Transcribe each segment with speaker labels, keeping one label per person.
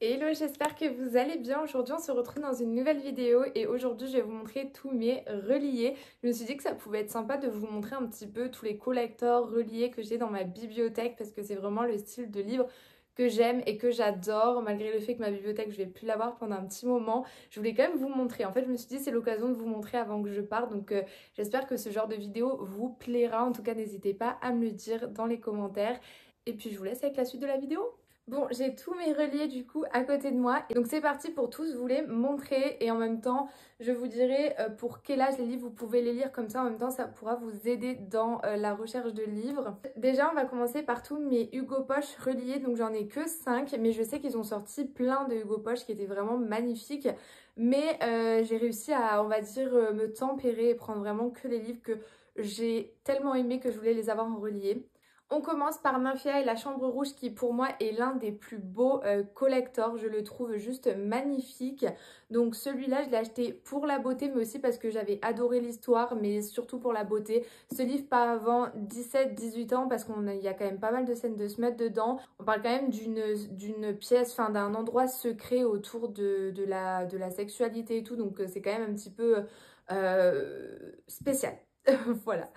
Speaker 1: Hello, j'espère que vous allez bien. Aujourd'hui, on se retrouve dans une nouvelle vidéo et aujourd'hui, je vais vous montrer tous mes reliés. Je me suis dit que ça pouvait être sympa de vous montrer un petit peu tous les collectors reliés que j'ai dans ma bibliothèque parce que c'est vraiment le style de livre que j'aime et que j'adore. Malgré le fait que ma bibliothèque, je vais plus l'avoir pendant un petit moment, je voulais quand même vous montrer. En fait, je me suis dit c'est l'occasion de vous montrer avant que je parte. Donc, j'espère que ce genre de vidéo vous plaira. En tout cas, n'hésitez pas à me le dire dans les commentaires. Et puis, je vous laisse avec la suite de la vidéo. Bon, j'ai tous mes reliés du coup à côté de moi. Et donc c'est parti pour tous vous les montrer. Et en même temps, je vous dirai pour quel âge les livres vous pouvez les lire. Comme ça, en même temps, ça pourra vous aider dans la recherche de livres. Déjà, on va commencer par tous mes Hugo Poche reliés. Donc j'en ai que 5. Mais je sais qu'ils ont sorti plein de Hugo Poche qui étaient vraiment magnifiques. Mais j'ai réussi à, on va dire, me tempérer et prendre vraiment que les livres que j'ai tellement aimés que je voulais les avoir en relié. On commence par Nymphia et la Chambre Rouge qui pour moi est l'un des plus beaux collectors. Je le trouve juste magnifique. Donc celui-là, je l'ai acheté pour la beauté mais aussi parce que j'avais adoré l'histoire mais surtout pour la beauté. Ce livre pas avant 17-18 ans parce qu'il y a quand même pas mal de scènes de se mettre dedans. On parle quand même d'une pièce, enfin d'un endroit secret autour de la sexualité et tout. Donc c'est quand même un petit peu spécial. Voilà.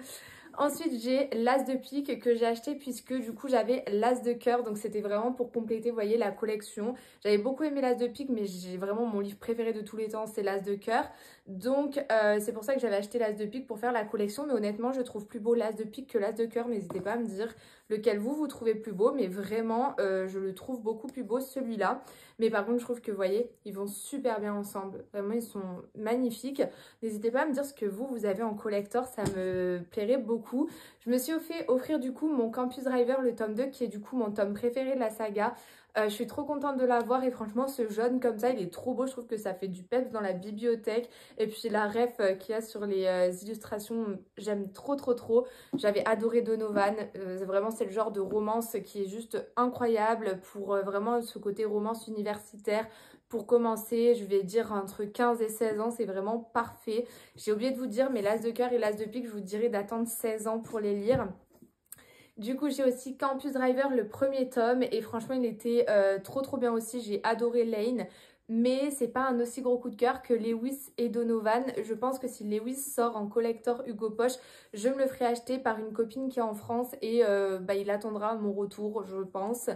Speaker 1: Ensuite, j'ai l'As de pique que j'ai acheté puisque du coup j'avais l'As de cœur. Donc c'était vraiment pour compléter, vous voyez, la collection. J'avais beaucoup aimé l'As de pique mais j'ai vraiment mon livre préféré de tous les temps, c'est l'As de cœur. Donc c'est pour ça que j'avais acheté l'As de pique pour faire la collection. Mais honnêtement, je trouve plus beau l'As de pique que l'As de cœur. N'hésitez pas à me dire lequel vous trouvez plus beau. Mais vraiment, je le trouve beaucoup plus beau celui-là. Mais par contre, je trouve que, vous voyez, ils vont super bien ensemble. Vraiment, ils sont magnifiques. N'hésitez pas à me dire ce que vous avez en collector, ça me plairait beaucoup. Je me suis fait offrir du coup mon Campus Driver, le tome 2, qui est du coup mon tome préféré de la saga. Je suis trop contente de l'avoir et franchement ce jaune comme ça il est trop beau, je trouve que ça fait du peps dans la bibliothèque et puis la ref qu'il y a sur les illustrations, j'aime trop trop trop. J'avais adoré Donovan, vraiment c'est le genre de romance qui est juste incroyable pour vraiment ce côté romance universitaire. Pour commencer, je vais dire entre 15 et 16 ans, c'est vraiment parfait. J'ai oublié de vous dire, mais l'As de cœur et l'As de pique, je vous dirais d'attendre 16 ans pour les lire. Du coup, j'ai aussi Campus Driver, le premier tome, et franchement, il était trop trop bien aussi. J'ai adoré Lane, mais c'est pas un aussi gros coup de cœur que Lewis et Donovan. Je pense que si Lewis sort en collector Hugo Poche, je me le ferai acheter par une copine qui est en France et il attendra mon retour, je pense.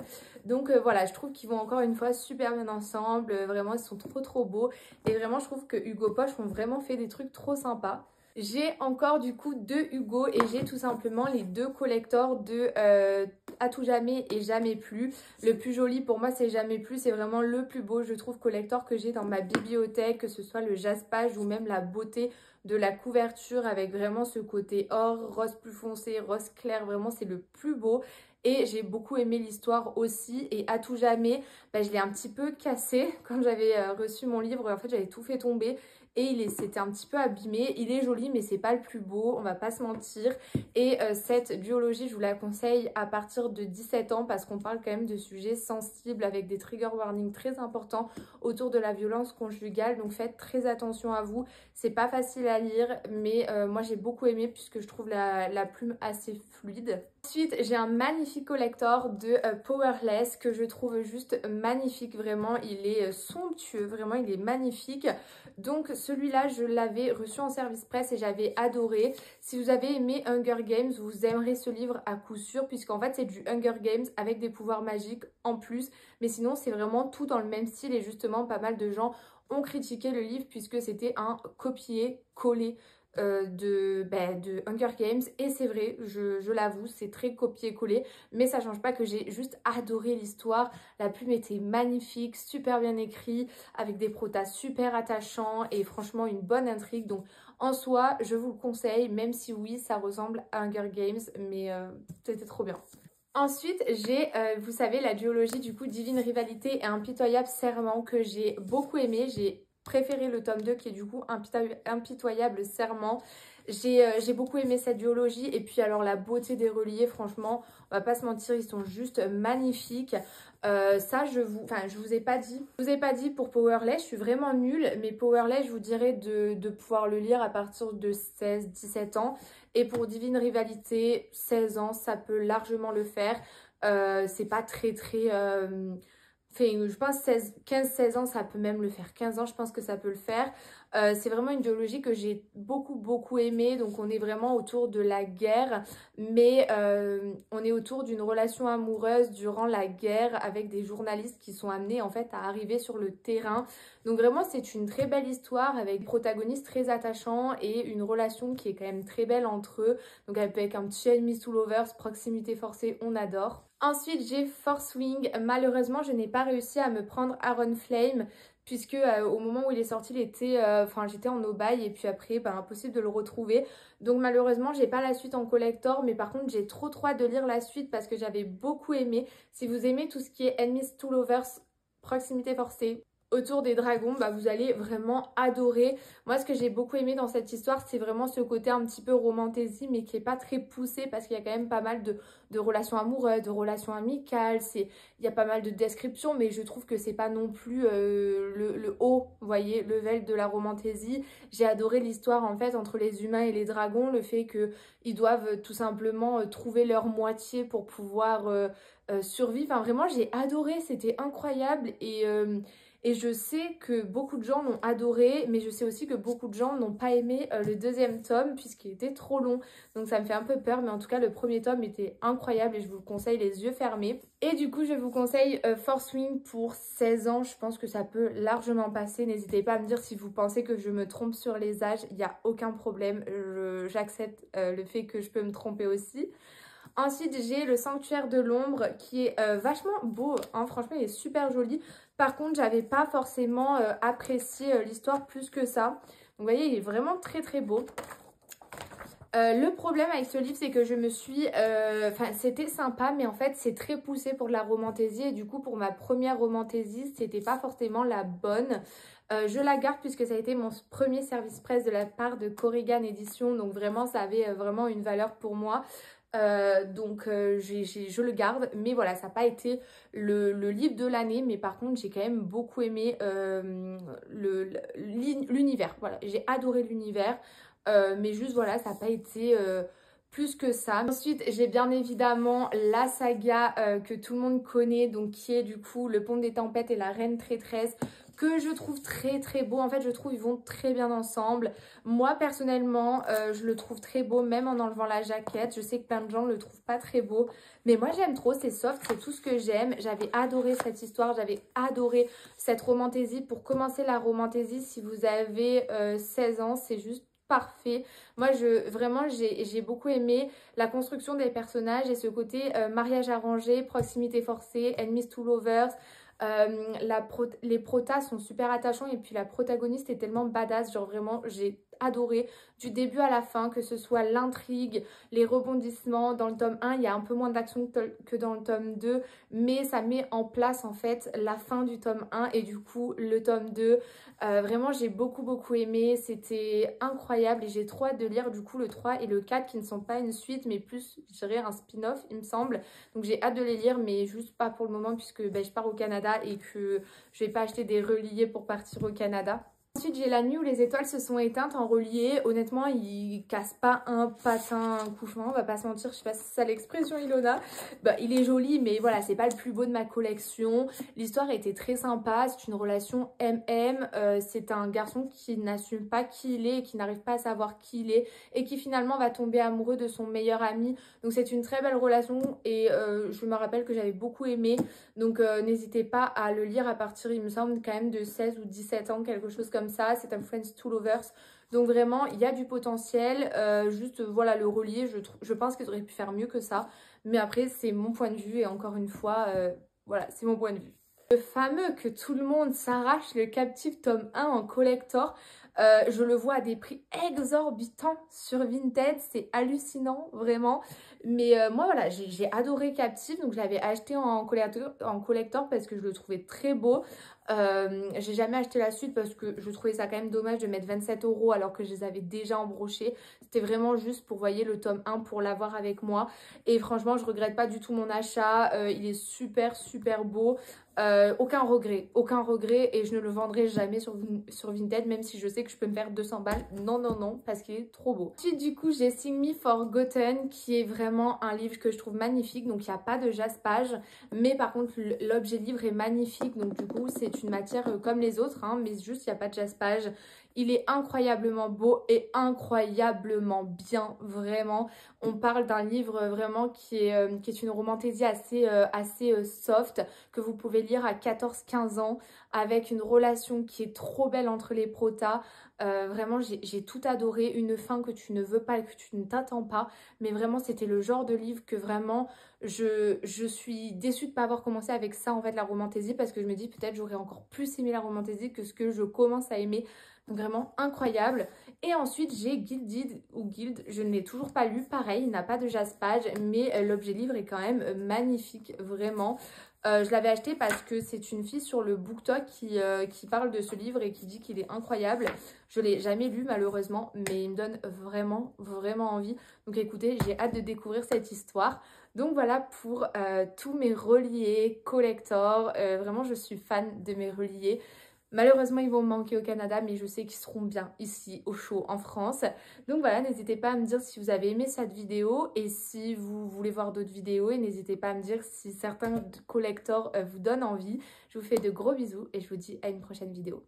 Speaker 1: Donc voilà, je trouve qu'ils vont encore une fois super bien ensemble. Vraiment, ils sont trop trop beaux. Et vraiment, je trouve que Hugo Poche ont vraiment fait des trucs trop sympas. J'ai encore du coup deux Hugo et j'ai tout simplement les deux collectors de À tout jamais et Jamais plus. Le plus joli pour moi c'est Jamais plus, c'est vraiment le plus beau je trouve collector que j'ai dans ma bibliothèque, que ce soit le jaspage ou même la beauté de la couverture avec vraiment ce côté or, rose plus foncé, rose clair, vraiment c'est le plus beau. Et j'ai beaucoup aimé l'histoire aussi. Et À tout jamais, je l'ai un petit peu cassé quand j'avais reçu mon livre. En fait, j'avais tout fait tomber et c'était un petit peu abîmé. Il est joli mais c'est pas le plus beau, on va pas se mentir. Et cette duologie je vous la conseille à partir de 17 ans parce qu'on parle quand même de sujets sensibles avec des trigger warnings très importants autour de la violence conjugale. Donc faites très attention à vous, c'est pas facile à lire mais moi j'ai beaucoup aimé puisque je trouve la plume assez fluide. Ensuite j'ai un magnifique collector de Powerless que je trouve juste magnifique, vraiment il est somptueux, vraiment il est magnifique. Donc celui-là, je l'avais reçu en service presse et j'avais adoré. Si vous avez aimé Hunger Games, vous aimerez ce livre à coup sûr puisqu'en fait c'est du Hunger Games avec des pouvoirs magiques en plus. Mais sinon c'est vraiment tout dans le même style et justement pas mal de gens ont critiqué le livre puisque c'était un copier-coller de Hunger Games et c'est vrai, je l'avoue, c'est très copier-coller mais ça change pas que j'ai juste adoré l'histoire. La plume était magnifique, super bien écrit avec des protas super attachants et franchement une bonne intrigue. Donc en soi, je vous le conseille même si oui, ça ressemble à Hunger Games mais c'était trop bien. Ensuite, j'ai, vous savez, la duologie du coup Divine Rivalité et Impitoyable Serment que j'ai beaucoup aimé. J'ai préféré le tome 2 qui est du coup Impitoyable Serment. J'ai beaucoup aimé cette duologie et puis alors la beauté des reliés, franchement, on va pas se mentir, ils sont juste magnifiques. Ça, je vous ai pas dit. Je vous ai pas dit pour Powerless, je suis vraiment nulle, mais Powerless, je vous dirais de pouvoir le lire à partir de 16-17 ans. Et pour Divine Rivalité, 16 ans, ça peut largement le faire. C'est pas très Enfin, je pense 15-16 ans, ça peut même le faire. 15 ans, je pense que ça peut le faire. C'est vraiment une duologie que j'ai beaucoup aimée. Donc on est vraiment autour de la guerre, mais on est autour d'une relation amoureuse durant la guerre avec des journalistes qui sont amenés en fait à arriver sur le terrain. Donc vraiment c'est une très belle histoire avec des protagonistes très attachants et une relation qui est quand même très belle entre eux. Donc avec un petit enemies to lovers, proximité forcée, on adore. Ensuite, j'ai Force Wing. Malheureusement, je n'ai pas réussi à me prendre Aaron Flame puisque au moment où il est sorti, j'étais en no-buy et puis après, impossible de le retrouver. Donc malheureusement, j'ai pas la suite en collector, mais par contre, j'ai trop hâte de lire la suite parce que j'avais beaucoup aimé. Si vous aimez tout ce qui est Enemies to Lovers, proximité forcée, autour des dragons, vous allez vraiment adorer. Moi, ce que j'ai beaucoup aimé dans cette histoire, c'est vraiment ce côté un petit peu romantasy, mais qui est pas très poussé parce qu'il y a quand même pas mal de relations amoureuses, de relations amicales. Il y a pas mal de descriptions, mais je trouve que c'est pas non plus le haut, vous voyez, level de la romantasy. J'ai adoré l'histoire en fait entre les humains et les dragons, le fait qu'ils doivent tout simplement trouver leur moitié pour pouvoir survivre. Enfin, vraiment, j'ai adoré, c'était incroyable et je sais que beaucoup de gens l'ont adoré, mais je sais aussi que beaucoup de gens n'ont pas aimé le deuxième tome puisqu'il était trop long. Donc ça me fait un peu peur, mais en tout cas le premier tome était incroyable et je vous le conseille les yeux fermés. Et du coup je vous conseille Force Wing pour 16 ans, je pense que ça peut largement passer. N'hésitez pas à me dire si vous pensez que je me trompe sur les âges, il n'y a aucun problème, j'accepte le fait que je peux me tromper aussi. Ensuite, j'ai le Sanctuaire de l'Ombre qui est vachement beau, hein, franchement il est super joli. Par contre, j'avais pas forcément apprécié l'histoire plus que ça. Donc vous voyez, il est vraiment très beau. Le problème avec ce livre, c'est que je me suis... c'était sympa, mais en fait, c'est très poussé pour de la romantasy. Et du coup, pour ma première romantasy, c'était pas forcément la bonne. Je la garde puisque ça a été mon premier service presse de la part de Corrigan Édition. Donc vraiment, ça avait vraiment une valeur pour moi. Je le garde, mais voilà, ça n'a pas été le livre de l'année, mais par contre j'ai quand même beaucoup aimé l'univers. Voilà, j'ai adoré l'univers, mais juste voilà, ça n'a pas été plus que ça. Ensuite, j'ai bien évidemment la saga que tout le monde connaît, donc qui est du coup Le Pont des Tempêtes et la Reine Traîtresse, que je trouve très beau. En fait, je trouve ils vont très bien ensemble. Moi, personnellement, je le trouve très beau, même en enlevant la jaquette. Je sais que plein de gens le trouvent pas très beau, mais moi, j'aime trop. C'est soft, c'est tout ce que j'aime. J'avais adoré cette histoire, j'avais adoré cette romantasy. Pour commencer la romantasy, si vous avez 16 ans, c'est juste parfait. Moi, vraiment, j'ai beaucoup aimé la construction des personnages et ce côté mariage arrangé, proximité forcée, enemies to lovers. Les protas sont super attachants et puis la protagoniste est tellement badass, genre vraiment j'ai adoré du début à la fin, que ce soit l'intrigue, les rebondissements. Dans le tome 1 il y a un peu moins d'action que dans le tome 2, mais ça met en place en fait la fin du tome 1 et du coup le tome 2. Vraiment j'ai beaucoup aimé, c'était incroyable et j'ai trop hâte de lire du coup le 3 et le 4 qui ne sont pas une suite mais plus je dirais un spin-off il me semble. Donc j'ai hâte de les lire mais juste pas pour le moment puisque je pars au Canada et que je vais pas acheter des reliés pour partir au Canada. Ensuite, j'ai La Nuit où les étoiles se sont éteintes en relié. Honnêtement, il casse pas un patin un couchement, on va pas se mentir, je sais pas si c'est ça l'expression Ilona. Il est joli, mais voilà, c'est pas le plus beau de ma collection. L'histoire était très sympa, c'est une relation MM. C'est un garçon qui n'assume pas qui il est et qui n'arrive pas à savoir qui il est et qui finalement va tomber amoureux de son meilleur ami. Donc c'est une très belle relation et je me rappelle que j'avais beaucoup aimé. Donc n'hésitez pas à le lire à partir, il me semble, quand même de 16 ou 17 ans, quelque chose comme ça. C'est un Friends to Lovers. Donc vraiment, il y a du potentiel. Juste, voilà, le relier, je pense qu'ils auraient pu faire mieux que ça. Mais après, c'est mon point de vue et encore une fois, voilà, c'est mon point de vue. Le fameux que tout le monde s'arrache, le Captive tome 1 en collector. Je le vois à des prix exorbitants sur Vinted, c'est hallucinant vraiment. Mais moi voilà, j'ai adoré Captive, donc je l'avais acheté en collector parce que je le trouvais très beau. J'ai jamais acheté la suite parce que je trouvais ça quand même dommage de mettre 27 € alors que je les avais déjà embrochés. C'était vraiment juste pour, voyez, le tome 1 pour l'avoir avec moi. Et franchement, je regrette pas du tout mon achat. Il est super beau. aucun regret et je ne le vendrai jamais sur Vinted, même si je sais que je peux me faire 200 balles. Non, non, non, parce qu'il est trop beau. Ensuite, du coup, j'ai Sing Me Forgotten, qui est vraiment un livre que je trouve magnifique. Donc, il n'y a pas de jaspage, mais par contre, l'objet livre est magnifique. Donc, du coup, c'est une matière comme les autres, hein, mais juste, il n'y a pas de jaspage. Il est incroyablement beau et incroyablement bien, vraiment. On parle d'un livre vraiment qui est une romantaisie assez soft, que vous pouvez lire à 14-15 ans, avec une relation qui est trop belle entre les protas. Vraiment, j'ai tout adoré. Une fin que tu ne veux pas et que tu ne t'attends pas. Mais vraiment, c'était le genre de livre que vraiment, je suis déçue de ne pas avoir commencé avec ça, en fait, la romantaisie, parce que je me dis peut-être j'aurais encore plus aimé la romantaisie que ce que je commence à aimer. Donc vraiment incroyable. Et ensuite, j'ai Gilded ou Guild, je ne l'ai toujours pas lu. Pareil, il n'a pas de jaspage, mais l'objet livre est quand même magnifique, vraiment. Je l'avais acheté parce que c'est une fille sur le BookTok qui parle de ce livre et qui dit qu'il est incroyable. Je ne l'ai jamais lu malheureusement, mais il me donne vraiment, vraiment envie. Donc écoutez, j'ai hâte de découvrir cette histoire. Donc voilà pour tous mes reliés collector. Vraiment, je suis fan de mes reliés. Malheureusement, ils vont me manquer au Canada, mais je sais qu'ils seront bien ici, au chaud, en France. Donc voilà, n'hésitez pas à me dire si vous avez aimé cette vidéo et si vous voulez voir d'autres vidéos. Et n'hésitez pas à me dire si certains collectors vous donnent envie. Je vous fais de gros bisous et je vous dis à une prochaine vidéo.